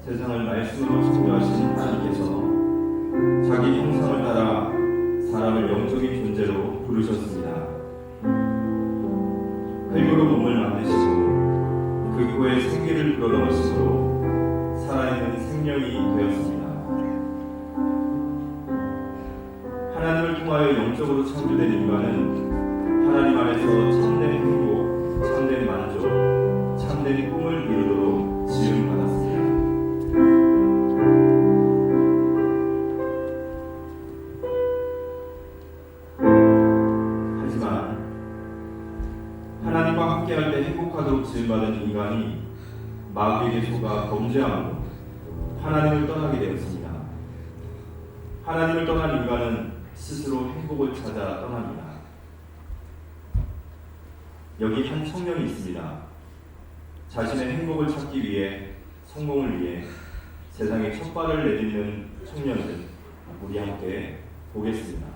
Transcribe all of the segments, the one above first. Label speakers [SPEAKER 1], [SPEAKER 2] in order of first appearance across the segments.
[SPEAKER 1] 세상을 말씀으로 창조하신 하나님께서 자기 형상을 따라 사람을 영적인 존재로 부르셨습니다. 흙으로 몸을 만드시고 그 코에 생기를 불어넣으심으로 살아있는 생명이 되었습니다. 하나님을 통하여 영적으로 창조된 인간은 하나님 안에서 참된 행복, 참된 만족, 참된 꿈을 이루도록 지음받았습니다. 하지만 하나님과 함께할 때 행복하도록 지음받은 인간이 마귀에게 속아 범죄함으로 하나님을 떠나게 되었습니다. 하나님을 떠난 인간은 스스로 행복을 찾아 떠납니다. 여기 한 청년이 있습니다. 자신의 행복을 찾기 위해, 성공을 위해 세상에 첫 발을 내딛는 청년들, 우리 함께 보겠습니다.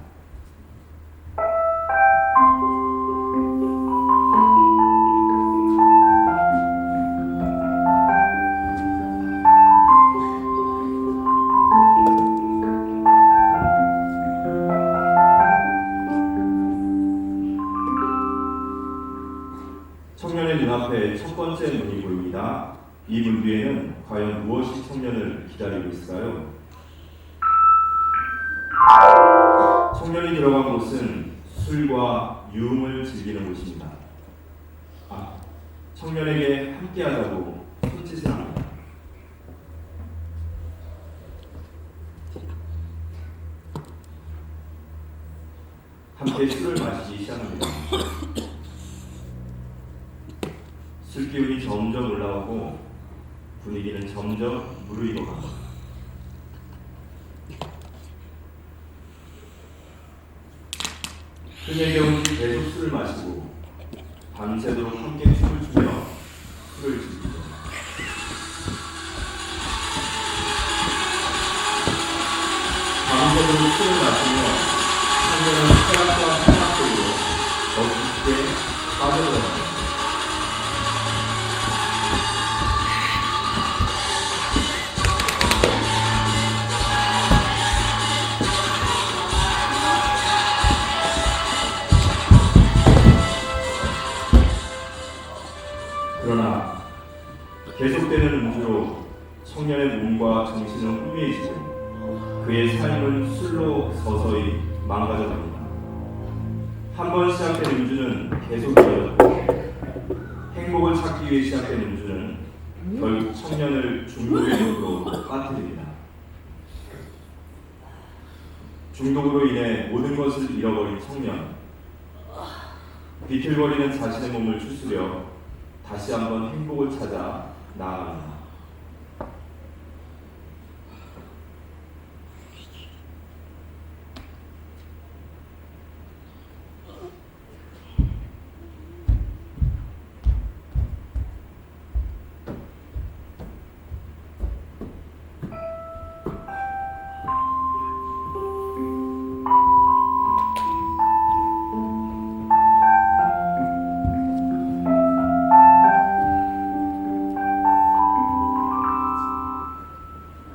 [SPEAKER 1] 청년의 눈앞에 첫 번째 문이 보입니다. 이 문 뒤에는 과연 무엇이 청년을 기다리고 있을까요? 청년이 들어간 곳은 술과 유흥을 즐기는 곳입니다. 청년에게 함께하자고 손짓을 합니다. 함께 술을 마시기 시작합니다. 술 기운이 점점 올라오고 분위기는 점점 무르익어갑니다. 흠에 겨운 뒤 계속 술을 마시고 밤새도록 함께 춤을 추며 술을 즐기죠. 밤새도록 술을 마시며 청년은 쾌락과 행복 속으로 더 깊게 빠져들어갑니다. 그러나 계속되는 음주로 청년의 몸과 정신은 혼미해지고 그의 삶은 술로 서서히 망가져갑니다. 한 번 시작된 음주는 계속 이어졌고 행복을 찾기 위해 시작된 음주는 결국 청년을 중독의 쪽으로 빠뜨립니다. 중독으로 인해 모든 것을 잃어버린 청년, 비틀거리는 자신의 몸을 추스려 다시 한번 행복을 찾아 나아갑니다.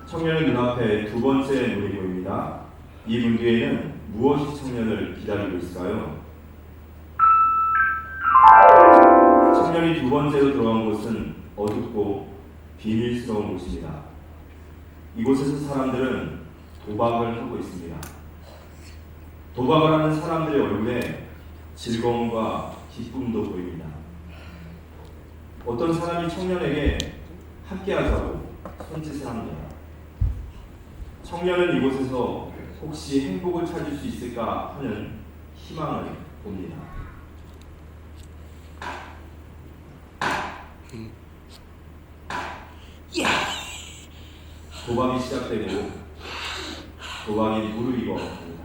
[SPEAKER 1] 청년의 눈앞에 두 번째 문이 보입니다. 이 문 뒤에는 무엇이 청년을 기다리고 있을까요? 청년이 두 번째로 들어간 곳은 어둡고 비밀스러운 곳입니다. 이곳에서 사람들은 도박을 하고 있습니다. 도박을 하는 사람들의 얼굴에 즐거움과 기쁨도 보입니다. 어떤 사람이 청년에게 함께하자고 손짓을 합니다. 청년은 이곳에서 혹시 행복을 찾을 수 있을까 하는 희망을 봅니다. 도박이 시작되고 도박이 무르익어 갑니다.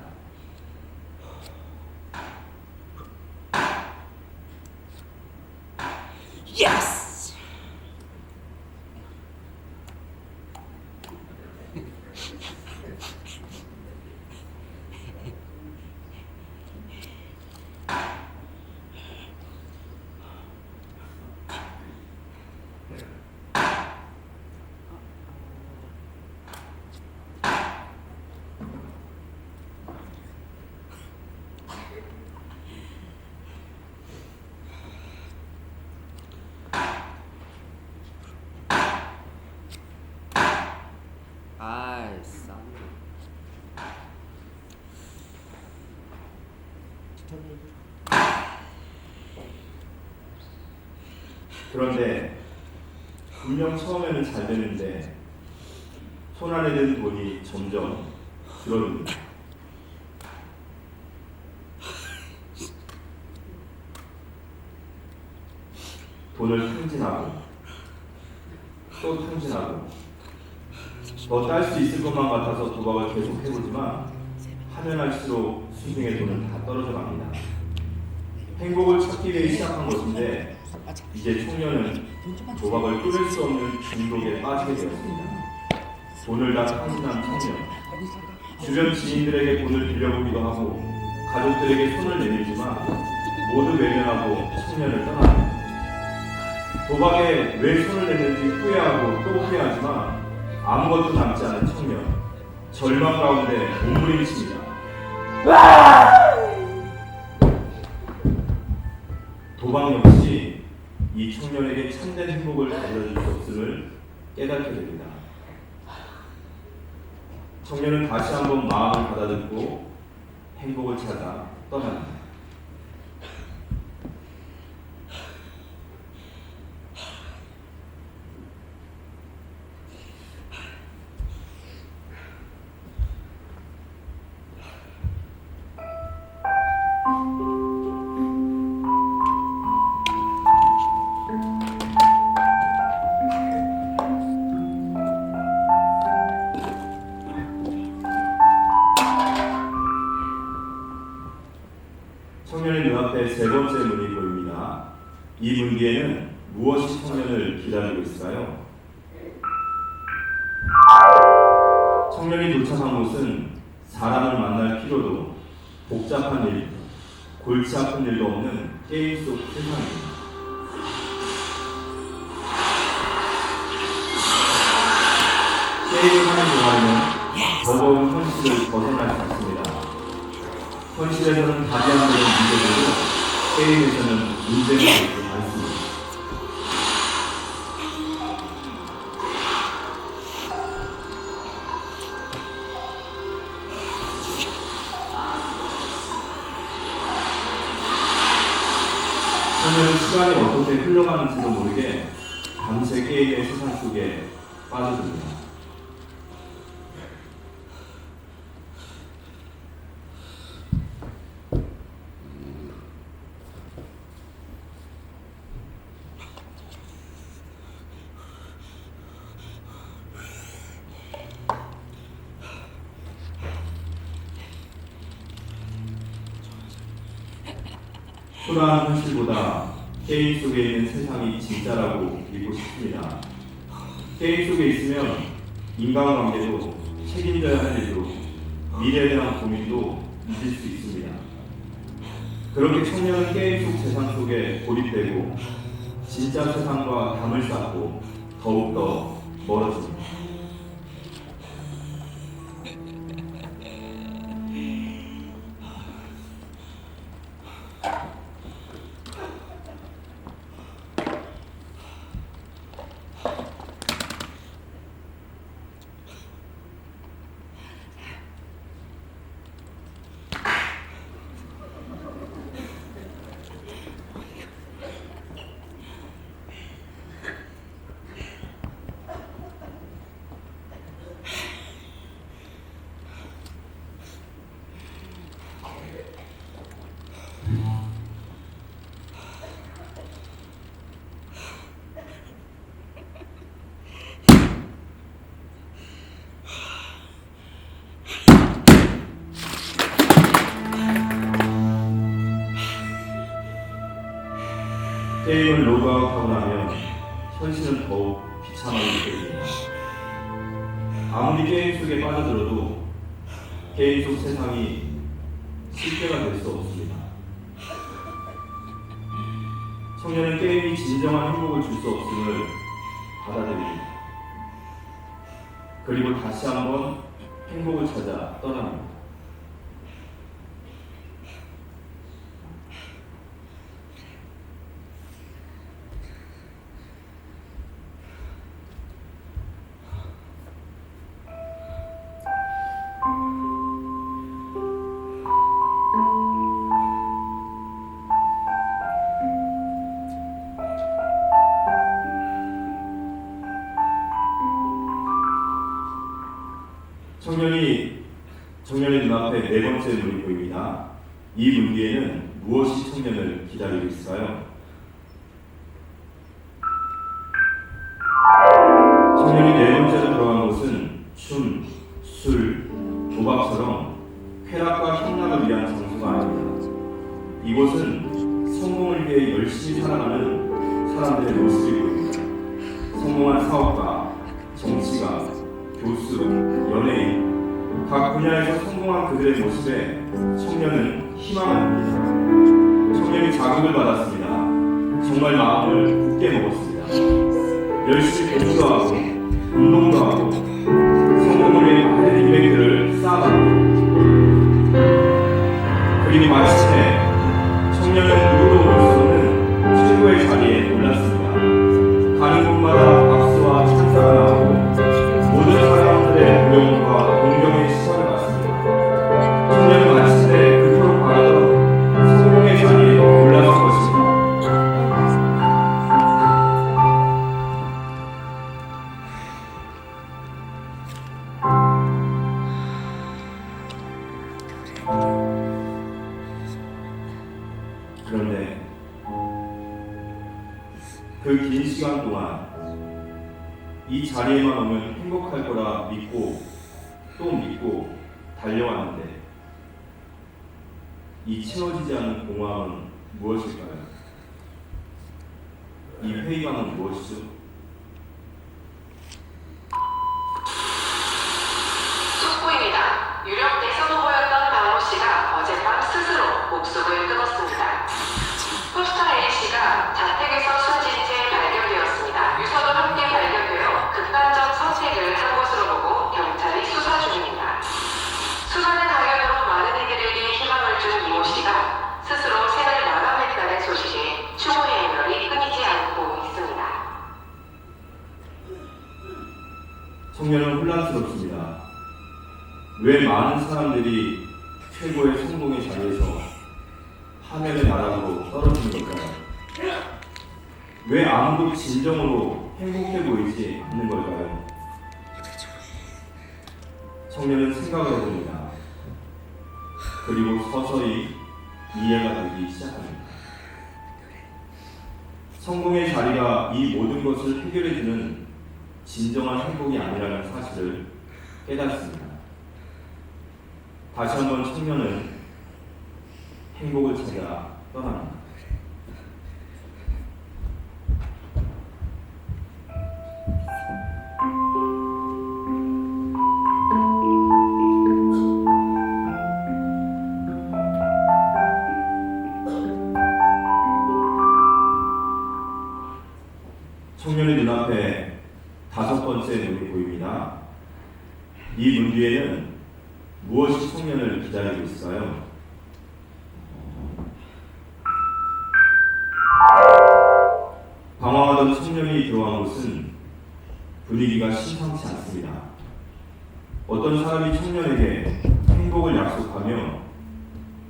[SPEAKER 1] 그런데 분명 처음에는 잘 되는데 손 안에 든 돈이 점점 줄어듭니다. 돈을 탕진하고 또 탕진하고 더 딸 수 있을 것만 같아서 도박을 계속 해보지만 하면 할수록 수중의 돈은 다 떨어져 갑니다. 행복을 찾기 위해 시작한 것인데 이제 청년은 도박을 끊을 수 없는 중독에 빠지게 되었습니다. 돈을 다 탕진한 청년, 주변 지인들에게 돈을 빌려보기도 하고 가족들에게 손을 내밀지만 모두 외면하고 청년을 떠납니다. 도박에 왜 손을 냈는지 후회하고 또 후회하지만 아무것도 남지 않은 청년, 절망 가운데 몸부림칩니다. 도박 역시 이 청년에게 참된 행복을 가져줄 수 없음을 깨닫게 됩니다. 청년은 다시 한번 마음을 가다듬고 행복을 찾아 떠납니다. 청년의 눈앞에 세 번째 문이 보입니다. 이 문 뒤에는 무엇이 청년을 기다리고 있을까요? 청년이 도착한 곳은 사람을 만날 필요도 복잡한 일, 골치 아픈 일도 없는 게임 속 세상입니다. 게임을 하는 동안에는 버거운 현실을 벗어날 수 있습니다. 현실에서는 답이 안 되는 문제들도 게임에서는 문제가 되지 않습니다. 저는 시간이 어떻게 흘러가는지도 모르게 밤새 게임의 세상 속에 빠져듭니다. 초라한 현실보다 게임 속에 있는 세상이 진짜라고 믿고 싶습니다. 게임 속에 있으면 인간관계도 책임져야 할 일도 미래에 대한 고민도 잊을 수 있습니다. 그렇게 청년은 게임 속 세상 속에 고립되고 진짜 세상과 담을 쌓고 더욱더 멀어집니다. 게임을 로그아웃하고 나면 현실은 더욱 비참하게 느껴집니다. 아무리 게임 속에 빠져들어도 게임 속 세상이 실제가 될 수 없습니다. 청년은 게임이 진정한 행복을 줄 수 없음을 받아들입니다. 그리고 다시 한번 행복을 찾아 떠납니다. 청년의 눈앞에 네 번째 문이 보입니다. 이 문 뒤에는 무엇이 청년을 기다리고 있을까요? 청년이 네 번째로 들어간 곳은 춤, 술, 도박처럼 쾌락과 향락을 위한 장소가 아닙니다. 이곳은 성공을 위해 열심히 살아가는 사람들의 모습이 보입니다. 성공한 사업가, 정치가, 교수, 연예인, 각 분야에서 성공한 그들의 모습에 청년은 희망을 봅니다. 청년이 자극을 받았습니다. 정말 마음을 굳게 먹었습니다. 열심히 공부도 하고 운동도 하고 성공을 위해 많은 인맥들을 쌓아갑니다. 그리고 마침내 청년은 누구도 볼 수 없는 최고의 자리에 올랐습니다. 가는 곳마다 박수와 찬사가 나오고 모든 사람들의 무용과 공경의 시선을 받습니다. 청년은 마침내 그토록 바라던 성공의 자리에 올라선 것입니다. 그런데 그 긴 시간 동안 이 자리에만 오면 행복할 거라 믿고 또 믿고 달려왔는데 이 채워지지 않는 공허함은 무엇일까요? 이 회의감은 무엇이죠?
[SPEAKER 2] 속보입니다. 유력 대선 후보였던 박모 씨가 어젯밤 스스로 목숨을 끊었습니다. 포스터 A씨가 자택에서 숨진 채 발견되었습니다. 유서도 함께 발견되어 극단적 선택을 한 것으로 보고 경찰이 수사 중입니다. 수사는 당연으로 많은 이들에게 희망을 준 이모 씨가 스스로 생을 마감했다는 소식에 추모의 행렬이 끊이지 않고 있습니다.
[SPEAKER 1] 청년은 혼란스럽습니다. 왜 많은 사람들이 최고의 성공의 자리에서 하늘의 나락으로 떨어지는 걸까요? 왜 아무도 진정으로 행복해 보이지 않는 걸까요? 청년은 생각을 해봅니다. 그리고 서서히 이해가 되기 시작합니다. 성공의 자리가 이 모든 것을 해결해주는 진정한 행복이 아니라는 사실을 깨닫습니다. 다시 한번 청년은 행복을 찾아 떠납니다. 청년의 눈앞에 다섯 번째 문이 보입니다. 이 문 뒤에는 무엇이 청년을 기다리고 있을까요? 방황하던 청년이 들어간 곳은 분위기가 심상치 않습니다. 어떤 사람이 청년에게 행복을 약속하며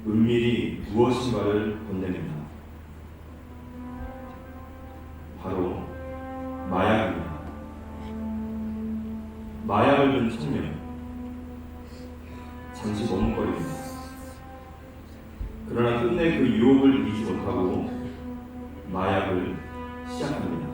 [SPEAKER 1] 은밀히 무엇인가를 건네냅니다. 바로 마약입니다. 마약을 든 청년. 잠시 머뭇거립니다. 그러나 끝내 그 유혹을 이기지 못하고 마약을 시작합니다.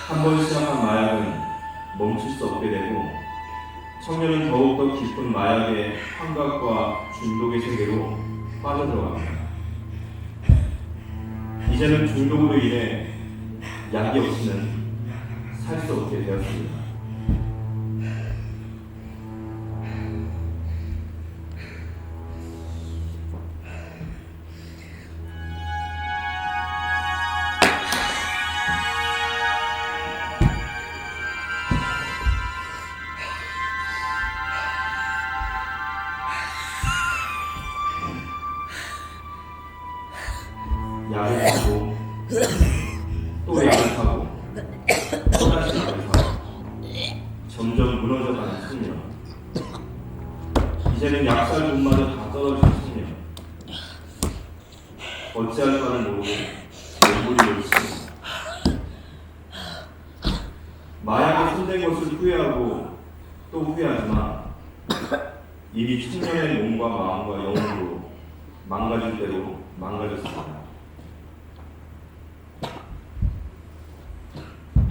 [SPEAKER 1] 한 번 시작한 마약은 멈출 수 없게 되고 청년은 더욱더 깊은 마약의 환각과 중독의 세계로 빠져들어갑니다. 이제는 중독으로 인해 약이 없이는 살 수 없게 되었습니다. 약을 사고 또 약을 사고 또다시 약을 사고 점점 무너져가는 청년. 이제는 약살 돈마저 다 떨어진 청년. 어찌할 바를 모르고 몸부림을 칩니다. 마약에 손댄 것을 후회하고 또 후회하지만 이미 청년의 몸과 마음과 영혼으로 망가질 대로 망가졌습니다.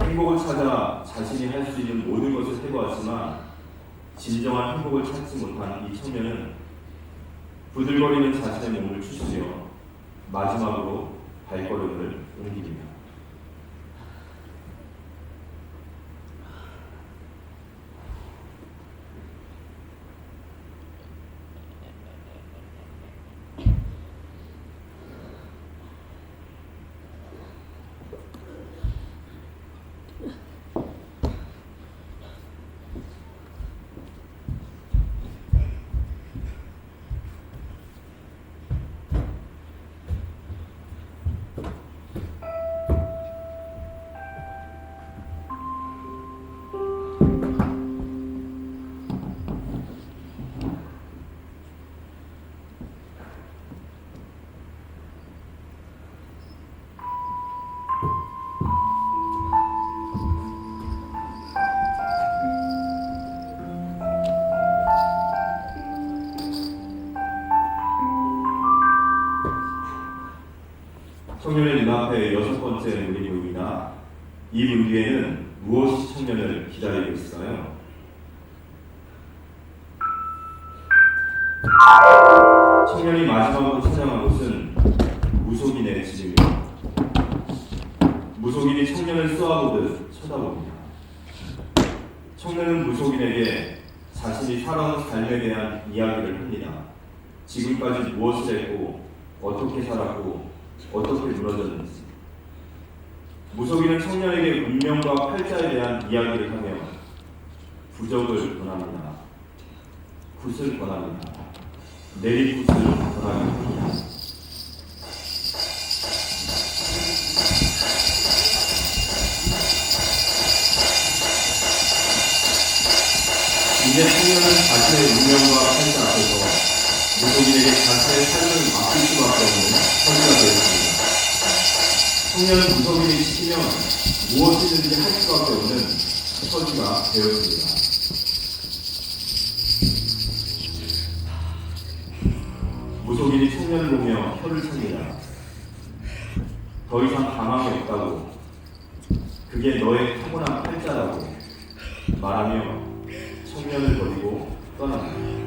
[SPEAKER 1] 행복을 찾아 자신이 할 수 있는 모든 것을 해보았지만 진정한 행복을 찾지 못한 이 청년은 부들거리는 자신의 몸을 추스려 마지막으로 발걸음을 옮깁니다. 청년의 눈앞에 6번째 문이 보입니다. 이 문 뒤에는 무엇이 청년을 기다리고 있을까요? 청년이 마지막으로 찾아간 곳은 무속인의 집입니다. 무속인이 청년을 쏘아보듯 쳐다봅니다. 청년은 무속인에게 자신이 살아온 삶에 대한 이야기를 합니다. 지금까지 무엇을 했고 어떻게 살았고 어떻게 무너졌는지. 무속인은 청년에게 운명과 팔자에 대한 이야기를 하며 부적을 권합니다. 굿을 권합니다. 내리굿을 권합니다. 이제 청년은 자신의 운명과 팔자 앞에서 무속인에게 자신의 삶을 맡길 수밖에 없는 처지가 되었습니다. 청년은 무속인이 시키면 무엇이든지 할 수밖에 없는 처지가 되었습니다. 무속인이 청년을 보며 혀를 찹니다. 더 이상 가망이 없다고, 그게 너의 타고난 팔자라고 말하며 청년을 버리고 떠납니다.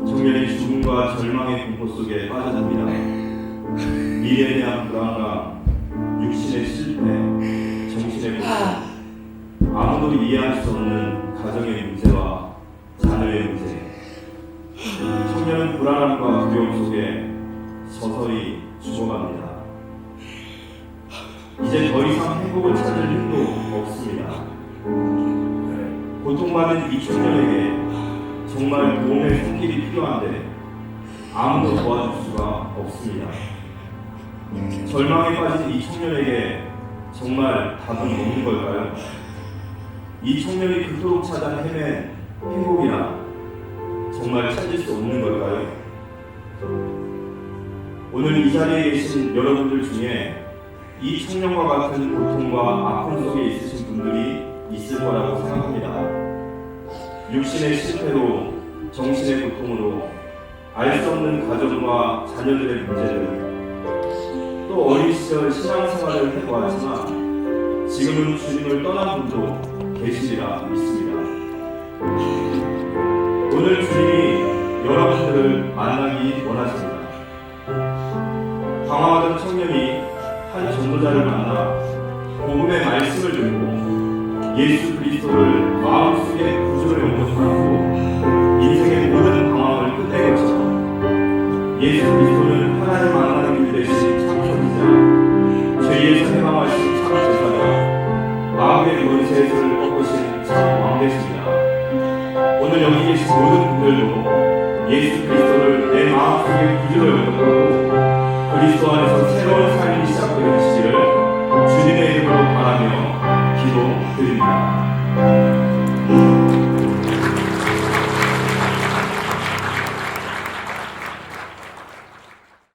[SPEAKER 1] 청년이 죽음과 절망의 공포 속에 빠져듭니다. 미래에 대한 불안감, 육신의 실패, 정신의 고통, 아무도 이해할 수 없는 가정의 문제와 자녀의 문제. 청년은 불안함과 두려움 속에 서서히 죽어갑니다. 이제 더 이상 행복을 찾을 힘도 없습니다. 고통받은 이 청년에게 정말 도움의 손길이 필요한데 아무도 도와줄 수가 없습니다. 절망에 빠진 이 청년에게 정말 답은 없는 걸까요? 이 청년이 그토록 찾아 헤맨 행복이나 정말 찾을 수 없는 걸까요? 오늘 이 자리에 계신 여러분들 중에 이 청년과 같은 고통과 아픔 속에 있으신 분들이 있을 거라고 생각합니다. 육신의 실패로, 정신의 고통으로, 알 수 없는 가정과 자녀들의 문제를, 또 어린 시절 신앙생활을 해보았지만 지금은 주님을 떠난 분도 계시리라 믿습니다. 오늘 주님이 여러분들을 만나기 원하십니다. 방황하던 청년이 한 전도자를 만나 복음의 말씀을 듣고 예수 그리스도를 마음속에 구주로 영접하고 인생의 모든 방황을 끝낸 것처럼 예수 그리스도는 하나님 만나는 길 대신 참선이자 죄에서 해방하신 참 제사장, 마귀의 권세를 꺾으신 참 왕되십니다. 오늘 여기 계신 모든 분들도 예수 그리스도를 내 마음속에 구주로 영접하고 그리스도 안에서 새로운 삶이 시작되는 시기를 주님의 이름으로 바라며 기도드립니다.